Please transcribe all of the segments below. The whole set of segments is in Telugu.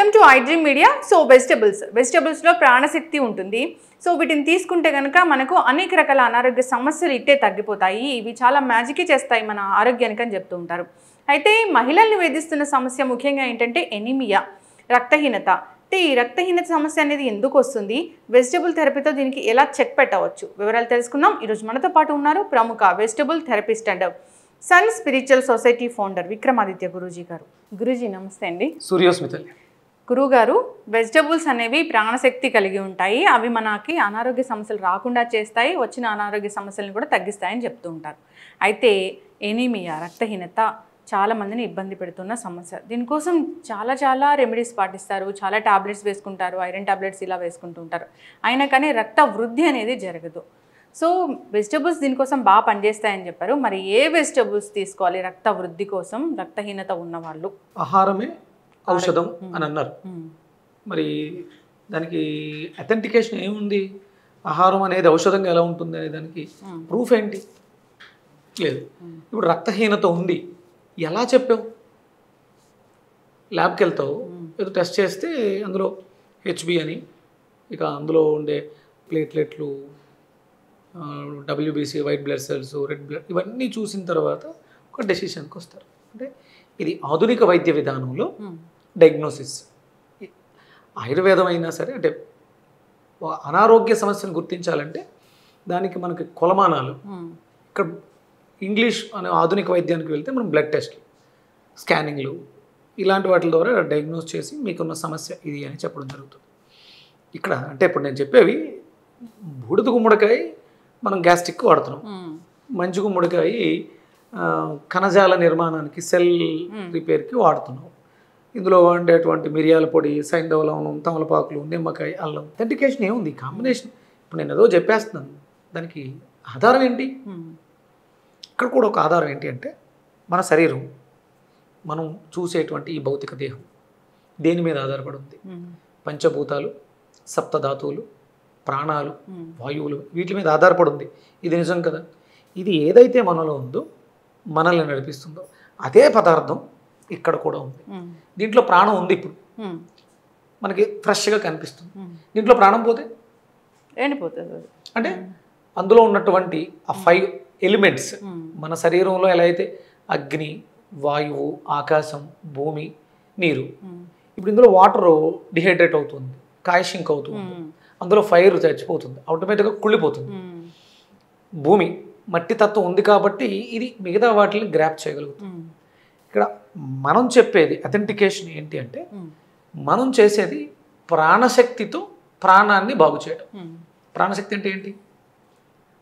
Welcome to iDream media. So వెజిటబుల్స్లో ప్రాణశక్తి ఉంటుంది. సో వీటిని తీసుకుంటే కనుక మనకు అనేక రకాల అనారోగ్య సమస్యలు ఇట్టే తగ్గిపోతాయి. ఇవి చాలా మ్యాజిక్ చేస్తాయి మన ఆరోగ్యానికి అని చెప్తూ ఉంటారు. అయితే మహిళల్ని వేధిస్తున్న సమస్య ముఖ్యంగా ఏంటంటే ఎనీమియా, రక్తహీనత. అంటే ఈ రక్తహీనత సమస్య అనేది ఎందుకు వస్తుంది, వెజిటబుల్ థెరపీతో దీనికి ఎలా చెక్ పెట్టవచ్చు, వివరాలు తెలుసుకుందాం. ఈరోజు మనతో పాటు ఉన్నారు ప్రముఖ vegetable therapist and sun spiritual society founder Vikramaditya Guruji గారు. గురూజీ నమస్తే అండి. సూర్యోస్మిత గురువుగారు, వెజిటబుల్స్ అనేవి ప్రాణశక్తి కలిగి ఉంటాయి. అవి మనకి అనారోగ్య సమస్యలు రాకుండా చేస్తాయి, వచ్చిన అనారోగ్య సమస్యలను కూడా తగ్గిస్తాయని చెప్తూ ఉంటారు. అయితే ఎనీమియా, రక్తహీనత చాలా మందిని ఇబ్బంది పెడుతున్న సమస్య. దీనికోసం చాలా రెమెడీస్ పాటిస్తారు, చాలా టాబ్లెట్స్ వేసుకుంటారు, ఐరన్ టాబ్లెట్స్ ఇలా వేసుకుంటూ ఉంటారు. అయినా కానీ రక్త వృద్ధి అనేది జరగదు. సో వెజిటబుల్స్ దీనికోసం బాగా పనిచేస్తాయని చెప్పారు. మరి ఏ వెజిటబుల్స్ తీసుకోవాలి రక్త వృద్ధి కోసం, రక్తహీనత ఉన్నవాళ్ళు? ఆహారమే ఔషధం అని అన్నారు. మరి దానికి అథెంటికేషన్ ఏముంది? ఆహారం అనేది ఔషధంగా ఎలా ఉంటుంది అనే దానికి ప్రూఫ్ ఏంటి? లేదు. ఇప్పుడు రక్తహీనత ఉంది, ఎలా చెప్పావు? ల్యాబ్కి వెళ్తావు, ఏదో టెస్ట్ చేస్తే అందులో హెచ్బి అని, ఇక అందులో ఉండే ప్లేట్లెట్లు, WBC, white blood cells, red blood, ఇవన్నీ చూసిన తర్వాత ఒక డెసిషన్కి వస్తారు. అంటే ఇది ఆధునిక వైద్య విధానంలో డయాగ్నోసిస్. ఆయుర్వేదం అయినా సరే, అంటే అనారోగ్య సమస్యను గుర్తించాలంటే దానికి మనకి కొలమానాలు. ఇక్కడ ఇంగ్లీష్ అనే ఆధునిక వైద్యానికి వెళ్తే మనం బ్లడ్ టెస్ట్లు, స్కానింగ్లు, ఇలాంటి వాటి ద్వారా డయాగ్నోస్ చేసి మీకున్న సమస్య ఇది అని చెప్పడం జరుగుతుంది. ఇక్కడ అంటే ఇప్పుడు నేను చెప్పేవి బూడిద గుమ్మడికాయ మనం గ్యాస్ట్రిక్ వాడుతున్నాం, మంచి గుమ్మడికాయ కణజాల నిర్మాణానికి, సెల్ రిపేర్కి వాడుతున్నాం. ఇందులో ఉండేటువంటి మిరియాల పొడి, సైంధవ లవణం, తమలపాకులు, నిమ్మకాయ, అల్లం, అథెంటికేషన్ ఏముంది? కాంబినేషన్. ఇప్పుడు నేను ఏదో చెప్పేస్తున్నాను, దానికి ఆధారం ఏంటి? ఇక్కడ కూడా ఒక ఆధారం ఏంటి అంటే మన శరీరం, మనం చూసేటువంటి ఈ భౌతిక దేహం దేని మీద ఆధారపడి ఉంది? పంచభూతాలు, సప్తధాతువులు, ప్రాణాలు, వాయువులు, వీటి మీద ఆధారపడి ఉంది. ఇది నిజం కదా? ఇది ఏదైతే మనలో ఉందో, మనల్ని నడిపిస్తుందో అదే పదార్థం ఇక్కడ కూడా ఉంది. దీంట్లో ప్రాణం ఉంది, ఇప్పుడు మనకి ఫ్రెష్గా కనిపిస్తుంది. దీంట్లో ప్రాణం పోతే ఎండిపోతుంది. అంటే అందులో ఉన్నటువంటి ఆ 5 ఎలిమెంట్స్ మన శరీరంలో ఎలా అయితే అగ్ని, వాయువు, ఆకాశం, భూమి, నీరు, ఇప్పుడు ఇందులో వాటర్ డిహైడ్రేట్ అవుతుంది, కాయషింక్ అవుతుంది, అందులో ఫైర్ చచ్చిపోతుంది, ఆటోమేటిక్గా కుళ్ళిపోతుంది. భూమి మట్టి తత్వం ఉంది కాబట్టి ఇది మిగతా వాటిని గ్రాప్ చేయగలుగుతుంది. ఇక్కడ మనం చెప్పేది అథెంటికేషన్ ఏంటి అంటే మనం చేసేది ప్రాణశక్తితో ప్రాణాన్ని బాగు చేయడం. ప్రాణశక్తి అంటే ఏంటి?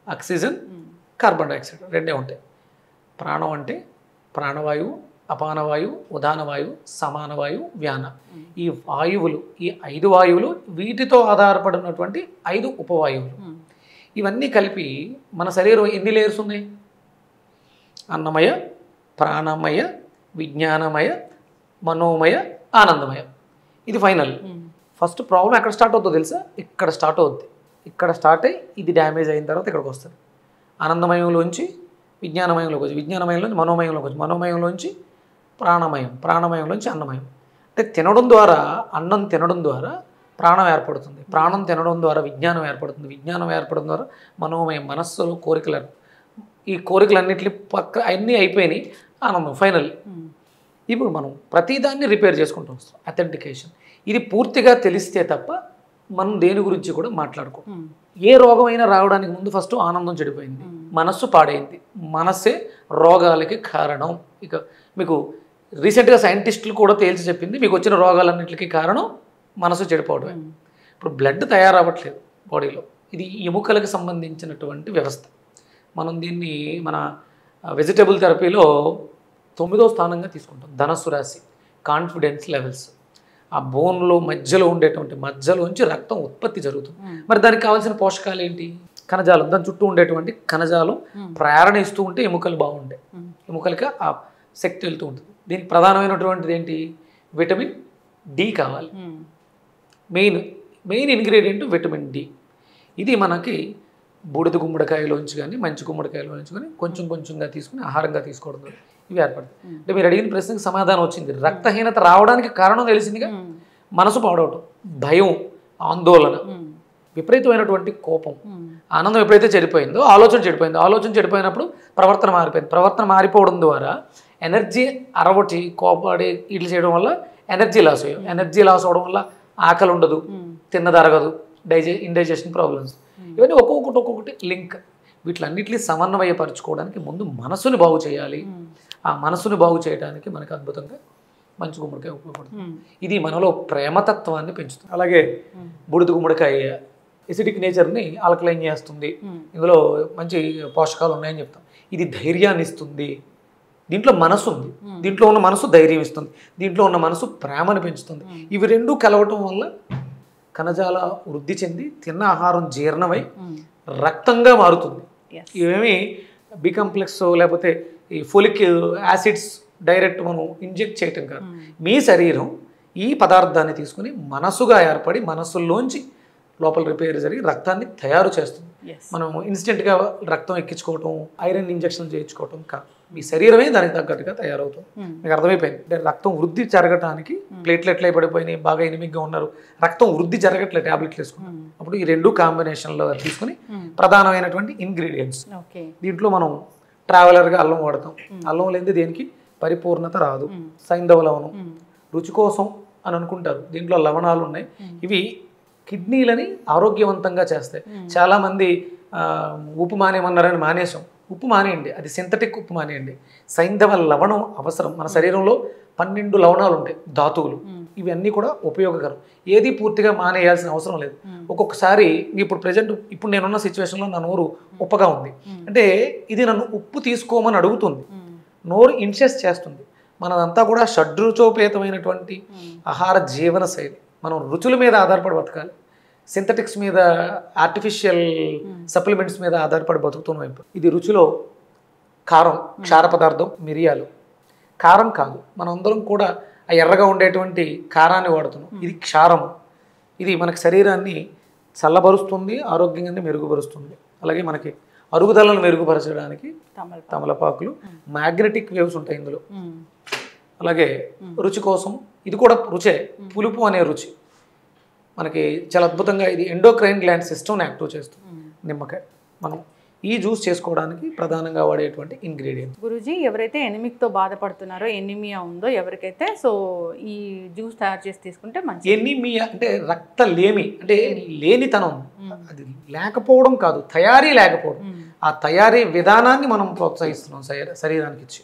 ఆక్సిజన్, కార్బన్ డైఆక్సైడ్ రెండే ఉంటాయి. ప్రాణం అంటే ప్రాణవాయువు, అపానవాయువు, ఉదానవాయువు, సమానవాయువు, వ్యాన. ఈ వాయువులు, ఈ 5 వాయువులు, వీటితో ఆధారపడినటువంటి 5 ఉపవాయువులు, ఇవన్నీ కలిపి మన శరీరం ఎన్ని లేయర్స్ ఉన్నాయి? అన్నమయ, ప్రాణమయ, విజ్ఞానమయ, మనోమయ, ఆనందమయ. ఇది ఫైనల్. ఫస్ట్ ప్రాబ్లం ఎక్కడ స్టార్ట్ అవుతుందో తెలుసా? ఇక్కడ స్టార్ట్ అవుద్ది. ఇక్కడ స్టార్ట్ అయ్యి ఇది డ్యామేజ్ అయిన తర్వాత ఇక్కడికి వస్తుంది. ఆనందమయంలోంచి విజ్ఞానమయంలోకి వచ్చి, విజ్ఞానమయంలోంచి మనోమయంలోకి వచ్చి, మనోమయంలోంచి ప్రాణమయం, ప్రాణమయంలోంచి అన్నమయం. అంటే తినడం ద్వారా, అన్నం తినడం ద్వారా ప్రాణం ఏర్పడుతుంది, ప్రాణం తినడం ద్వారా విజ్ఞానం ఏర్పడుతుంది, విజ్ఞానం ఏర్పడడం ద్వారా మనోమయం, మనస్సులో కోరికలు, ఈ కోరికలన్నింటినీ అన్నీ అయిపోయినాయి, ఆనందం ఫైనల్. ఇప్పుడు మనం ప్రతిదాన్ని రిపేర్ చేసుకుంటూ వస్తాం. అథెంటికేషన్ ఇది పూర్తిగా తెలిస్తే తప్ప మనం దేని గురించి కూడా మాట్లాడుకో. ఏ రోగం అయినా రావడానికి ముందు ఫస్ట్ ఆనందం చెడిపోయింది, మనస్సు పాడైంది, మనస్సే రోగాలకి కారణం. ఇక మీకు రీసెంట్గా సైంటిస్టులు కూడా తేల్చి చెప్పింది, మీకు వచ్చిన రోగాలన్నింటికి కారణం మనసు చెడిపోవడమే. ఇప్పుడు బ్లడ్ తయారవ్వట్లేదు బాడీలో, ఇది ఎముకలకు సంబంధించినటువంటి వ్యవస్థ. మనం దీన్ని మన వెజిటబుల్ థెరపీలో 9వ స్థానంగా తీసుకుంటాం. ధనస్సు రాశి, కాన్ఫిడెన్స్ లెవెల్స్. ఆ బోన్లో మధ్యలో ఉండేటువంటి మధ్యలోంచి రక్తం ఉత్పత్తి జరుగుతుంది. మరి దానికి కావాల్సిన పోషకాలు ఏంటి? కణజాలం, దాని చుట్టూ ఉండేటువంటి కణజాలం ప్రేరణ ఇస్తూ ఉంటే ఎముకలు బాగుంటాయి, ఎముకలకి ఆ శక్తి వెళ్తూ ఉంటుంది. దీనికి ప్రధానమైనటువంటిది ఏంటి? విటమిన్ డి కావాలి. Main ingredient vitamin D. ఇది మనకి బూడిద గుమ్మడికాయలోంచి కానీ, మంచి గుమ్మడికాయలోంచి కానీ కొంచెంగా తీసుకుని ఆహారంగా తీసుకోవడం ద్వారా ఇవి ఏర్పడతాయి. అంటే మీరు అడిగిన ప్రశ్నకు సమాధానం వచ్చింది. రక్తహీనత రావడానికి కారణం తెలిసిందిగా. మనసు పాడవటం, భయం, ఆందోళన, విపరీతమైనటువంటి కోపం, ఆనందం ఎప్పుడైతే చెడిపోయిందో ఆలోచన చెడిపోయిందో, ఆలోచన చెడిపోయినప్పుడు ప్రవర్తన మారిపోయింది. ప్రవర్తన మారిపోవడం ద్వారా ఎనర్జీ అరవటి కోపడి ఇట్లా చేయడం వల్ల ఎనర్జీ లాస్ అయ్యాం. ఎనర్జీ లాస్ అవడం వల్ల ఆకలి ఉండదు, తిన్నదరగదు, ఇండైజెషన్ ప్రాబ్లమ్స్, ఇవన్నీ ఒక్కొక్కటి లింక్. వీటిలన్నింటినీ సమన్వయపరచుకోవడానికి ముందు మనసుని బాగు చేయాలి. ఆ మనసుని బాగు చేయడానికి మనకు అద్భుతంగా మంచి గుమ్మడికాయ ఉపయోగపడుతుంది. ఇది మనలో ప్రేమతత్వాన్ని పెంచుతుంది. అలాగే బూడిద గుమ్మడికాయ ఎసిడిక్ నేచర్ని ఆల్కలైన్ చేస్తుంది. ఇందులో మంచి పోషకాలు ఉన్నాయని చెప్తాం. ఇది ధైర్యాన్ని ఇస్తుంది. దీంట్లో మనసు ఉంది, దీంట్లో ఉన్న మనసు ధైర్యం ఇస్తుంది, దీంట్లో ఉన్న మనసు ప్రేమను పెంచుతుంది. ఇవి రెండు కలవటం వల్ల కణజాల వృద్ధి చెంది తిన్న ఆహారం జీర్ణమై రక్తంగా మారుతుంది. ఇవేమి బి కాంప్లెక్స్ లేకపోతే ఈ ఫోలిక్ యాసిడ్స్ డైరెక్ట్ మనం ఇంజెక్ట్ చేయటం కాదు. మీ శరీరం ఈ పదార్థాన్ని తీసుకుని మనసుగా ఏర్పడి మనసులోంచి లోపల రిపేర్ జరిగి రక్తాన్ని తయారు చేస్తుంది. మనం ఇన్స్టెంట్గా రక్తం ఎక్కించుకోవటం, ఐరన్ ఇంజెక్షన్ చేయించుకోవటం కాదు. మీ శరీరమే దానికి తగ్గట్టుగా తయారవుతుంది. మీకు అర్థమైపోయింది. అంటే రక్తం వృద్ధి జరగటానికి ప్లేట్లెట్లు పడిపోయినాయి, బాగా ఎనిమిగ్గా ఉన్నారు, రక్తం వృద్ధి జరగట్లేదు, ట్యాబ్లెట్లు వేసుకున్నాం. అప్పుడు ఈ రెండు కాంబినేషన్లో తీసుకుని ప్రధానమైనటువంటి ఇంగ్రీడియంట్స్. దీంట్లో మనం ట్రావెలర్గా అల్లం వాడతాం. అల్లం లేనిది దేనికి పరిపూర్ణత రాదు. సైంధవ లవణం రుచి కోసం అని అనుకుంటారు, దీంట్లో లవణాలు ఉన్నాయి. ఇవి కిడ్నీలని ఆరోగ్యవంతంగా చేస్తాయి. చాలామంది ఉప్పు మానేయమన్నారని మానేసాం. ఉప్పు మానేయండి, అది సింథటిక్ ఉప్పు మానేయండి. సైంధవ లవణం అవసరం. మన శరీరంలో 12 లవణాలు ఉంటాయి, ధాతువులు. ఇవన్నీ కూడా ఉపయోగకరం. ఏది పూర్తిగా మానేయాల్సిన అవసరం లేదు. ఒక్కొక్కసారి ఇప్పుడు ప్రజెంట్ ఇప్పుడు నేనున్న సిచ్యువేషన్లో నా నోరు ఉప్పగా ఉంది అంటే ఇది నన్ను ఉప్పు తీసుకోమని అడుగుతుంది, నోరు ఇన్సెస్ట్ చేస్తుంది. మనదంతా కూడా షడ్రుచోపేతమైనటువంటి ఆహార జీవన శైలి. మనం రుచుల మీద ఆధారపడి బతకాలి. సింథటిక్స్ మీద, ఆర్టిఫిషియల్ సప్లిమెంట్స్ మీద ఆధారపడి బతుకుతున్నాం. ఇది రుచిలో కారం, క్షార పదార్థం, మిరియాలు. కారం కాదు, మనందరం కూడా ఆ ఎర్రగా ఉండేటువంటి కారాన్ని వాడుతున్నాం. ఇది క్షారం. ఇది మనకి శరీరాన్ని చల్లబరుస్తుంది, ఆరోగ్యంగా మెరుగుపరుస్తుంది. అలాగే మనకి అరుగుదలను మెరుగుపరచడానికి తమలపాకులు, మ్యాగ్నెటిక్ వేవ్స్ ఉంటాయి ఇందులో. అలాగే రుచి కోసం ఇది కూడా రుచే, పులుపు అనే రుచి మనకి చాలా అద్భుతంగా ఇది ఎండోక్రైన్ గ్లాండ్ సిస్టమ్ని యాక్టివ్ చేస్తుంది. నిమ్మకాయ మనం ఈ జ్యూస్ చేసుకోవడానికి ప్రధానంగా వాడేటువంటి ఇంగ్రీడియంట్. గురూజీ, ఎవరైతే ఎనిమిక్తో బాధపడుతున్నారో, ఎనిమియా ఉందో ఎవరికైతే, సో ఈ జ్యూస్ తయారు చేసి తీసుకుంటే మంచి. ఎనిమియా అంటే రక్త లేమి, అంటే లేనితనం. అది లేకపోవడం కాదు, తయారీ లేకపోవడం. ఆ తయారీ విధానాన్ని మనం ప్రోత్సహిస్తున్నాం శరీరానికి ఇచ్చి.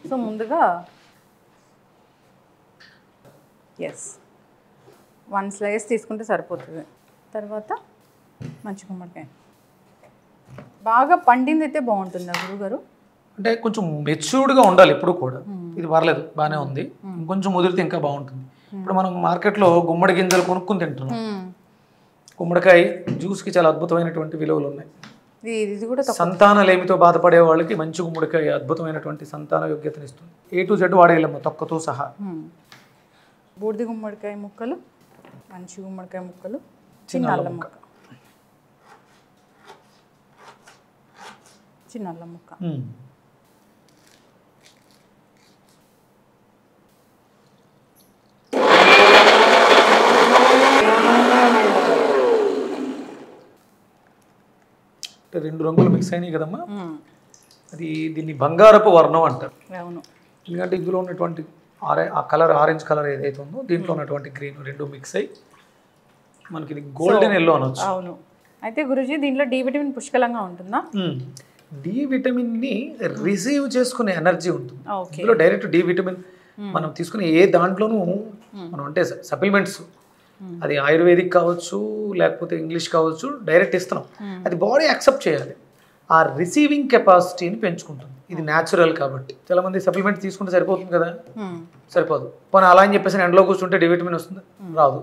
సో ముందుగా 1 స్లైస్ తీసుకుంటే సరిపోతుంది. తర్వాత మంచి గుమ్మడికాయ బాగా పండింది అయితే బాగుంటుందా గురుగారు? అంటే కొంచెం మెచ్యూర్డ్గా ఉండాలి ఎప్పుడు కూడా. ఇది పర్లేదు, బాగానే ఉంది, ఇంకొంచెం ముదిరితే ఇంకా బాగుంటుంది. ఇప్పుడు మనం మార్కెట్లో గుమ్మడి గింజలు కొనుక్కుని తింటున్నాం. గుమ్మడికాయ జ్యూస్కి చాలా అద్భుతమైనటువంటి విలువలు ఉన్నాయి. ఇది కూడా సంతానలేమితో బాధపడే వాళ్ళకి మంచి గుమ్మడికాయ అద్భుతమైనటువంటి సంతాన యోగ్యతను ఇస్తుంది. A to Z వాడేయాలమ్మ, తొక్కతో సహా. బూడిద గుమ్మడికాయ ముక్కలు, మంచి గుమ్మడికాయ ముక్కలు, చిన్న అల్లం ముక్క, చిన్న అల్లం ముక్క. రెండు రంగులు మిక్స్ అయినాయి కదమ్మా, అది దీన్ని బంగారపు వర్ణం అంటారు. ఎందుకంటే ఇందులో ఉన్నటువంటి ఆ కలర్, ఆరెంజ్ కలర్ ఏదైతే ఉందో దీంట్లో ఉన్నటువంటి గ్రీన్ రెండు మిక్స్ అయ్యి మనకి ఇది గోల్డెన్ ఎల్లో అనొచ్చు. అవును. అయితే గురూజీ, దీంట్లో డి విటమిన్ పుష్కలంగా ఉంటుందా? డి విటమిన్ని రిసీవ్ చేసుకునే ఎనర్జీ ఉంటుంది. ఇందులో డైరెక్ట్ డి విటమిన్ మనం తీసుకునే ఏ దాంట్లోనూ మనం అంటే సప్లిమెంట్స్, అది ఆయుర్వేదిక్ కావచ్చు లేకపోతే ఇంగ్లీష్ కావచ్చు, డైరెక్ట్ ఇస్తున్నాం. అది బాడీ యాక్సెప్ట్ చేయాలి. ఆ రిసీవింగ్ కెపాసిటీని పెంచుకుంటుంది. ఇది న్యాచురల్ కాబట్టి. చాలా మంది సప్లిమెంట్ తీసుకుంటే సరిపోతుంది కదా, సరిపోదు. పోనీ అలా అని చెప్పేసి ఎండలో కూర్చుంటే డి విటమిన్ వస్తుంది, రాదు.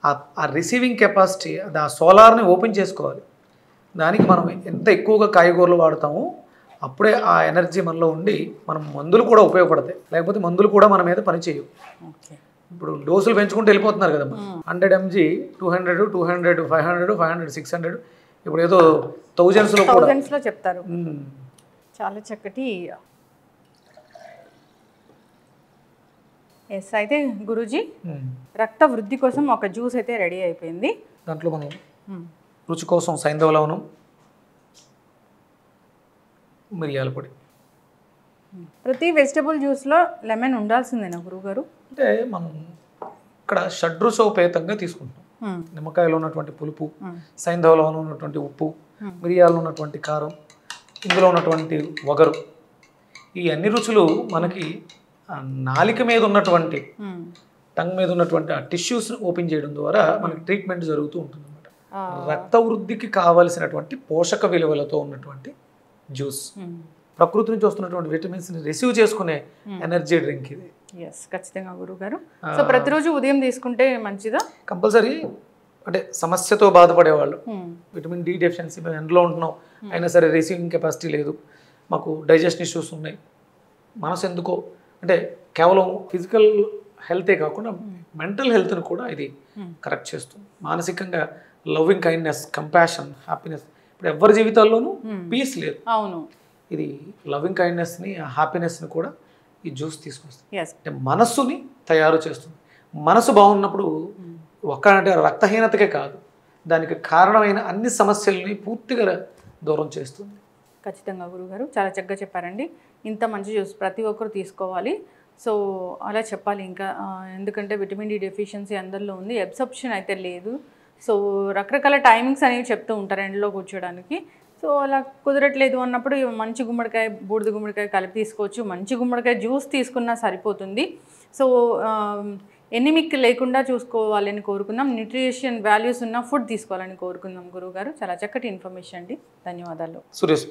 ఆ రిసీవింగ్ కెపాసిటీ, అది ఆ సోలార్ని ఓపెన్ చేసుకోవాలి. దానికి మనం ఎంత ఎక్కువగా కాయగూరలు వాడతామో అప్పుడే ఆ ఎనర్జీ మనలో ఉండి మనం మందులు కూడా ఉపయోగపడతాయి. లేకపోతే మందులు కూడా మన మీద పనిచేయవు. ఇప్పుడు డోసులు పెంచుకుంటూ వెళ్ళిపోతున్నారు కదమ్మా. 100 mg 200, 200, 500, 500, 600, ఇప్పుడు ఏదో థౌజండ్స్లో చెప్తారు. చాలా చక్కటి. అయితే గురూజీ రక్త వృద్ధి కోసం ఒక జ్యూస్ అయితే రెడీ అయిపోయింది. దాంట్లో మనం రుచి కోసం సైంధవ లవణం, మిరియాల పొడి. ప్రతి వెజిటబుల్ జ్యూస్లో లెమన్ ఉండాల్సిందేనా గురువుగారు? అంటే మనం ఇక్కడ షడ్రుచోపేతంగా తీసుకుంటాం. నిమ్మకాయలో ఉన్నటువంటి పులుపు, సైంధవ లవణంలో ఉన్నటువంటి ఉప్పు, మిరియాల్లో ఉన్నటువంటి కారం, ఇందులో ఉన్నటువంటి వగరు, ఈ అన్ని రుచులు మనకి నాలిక మీద ఉన్నటువంటి టంగ్ మీద ఉన్నటువంటి ఆ టిష్యూస్ ఓపెన్ చేయడం ద్వారా మనకి ట్రీట్మెంట్ జరుగుతూ ఉంటుంది అనమాట. రక్త వృద్ధికి కావలసినటువంటి పోషక విలువలతో ఉన్నటువంటి జ్యూస్, ప్రకృతి నుంచి వస్తున్నటువంటి విటమిన్స్ ని రిసీవ్ చేసుకునే ఎనర్జీ డ్రింక్ ఇది. ఖచ్చితంగా గురువుగారు. సో ప్రతిరోజు ఉదయం తీసుకుంటే మంచిదా? కంపల్సరీ. అంటే సమస్యతో బాధపడేవాళ్ళు, విటమిన్ డి డెఫిషియన్సీ, మేము ఎండలో ఉంటున్నాం అయినా సరే రిసీవింగ్ కెపాసిటీ లేదు, మాకు డైజెషన్ ఇష్యూస్ ఉన్నాయి, మనసు ఎందుకో అంటే కేవలం ఫిజికల్ హెల్తే కాకుండా మెంటల్ హెల్త్ని కూడా ఇది కరెక్ట్ చేస్తుంది. మానసికంగా లవింగ్ కైండ్నెస్, కంపాషన్, హ్యాపీనెస్, ఇప్పుడు ఎవరి జీవితాల్లోనూ పీస్ లేదు. అవును, ఇది లవింగ్ కైండ్నెస్ని, హ్యాపీనెస్ని కూడా ఈ జ్యూస్ తీసుకొస్తుంది. అంటే మనస్సుని తయారు చేస్తుంది. మనసు బాగున్నప్పుడు అంటే రక్తహీనతకే కాదు, దానికి కారణమైన అన్ని సమస్యల్ని పూర్తిగా దూరం చేస్తుంది. ఖచ్చితంగా గురుగారు, చాలా చక్కగా చెప్పారండి. ఇంత మంచి జ్యూస్ ప్రతి ఒక్కరు తీసుకోవాలి. సో అలా చెప్పాలి ఇంకా, ఎందుకంటే విటమిన్ డి డెఫిషియన్సీ అందరిలో ఉంది, అబ్సర్ప్షన్ అయితే లేదు. సో రకరకాల టైమింగ్స్ అనేవి చెప్తూ ఉంటారు ఎండలో కూర్చోడానికి. సో అలా కుదరట్లేదు అన్నప్పుడు మంచి గుమ్మడికాయ, బూడిద గుమ్మడికాయ కలిపి తీసుకోవచ్చు. మంచి గుమ్మడికాయ జ్యూస్ తీసుకున్నా సరిపోతుంది. సో ఎనిమిక్ లేకుండా చూసుకోవాలని కోరుకుందాం. న్యూట్రిషన్ వాల్యూస్ ఉన్న ఫుడ్ తీసుకోవాలని కోరుకుందాం. గురువుగారు, చాలా చక్కటి ఇన్ఫర్మేషన్ అండి. ధన్యవాదాలు. సురేష్.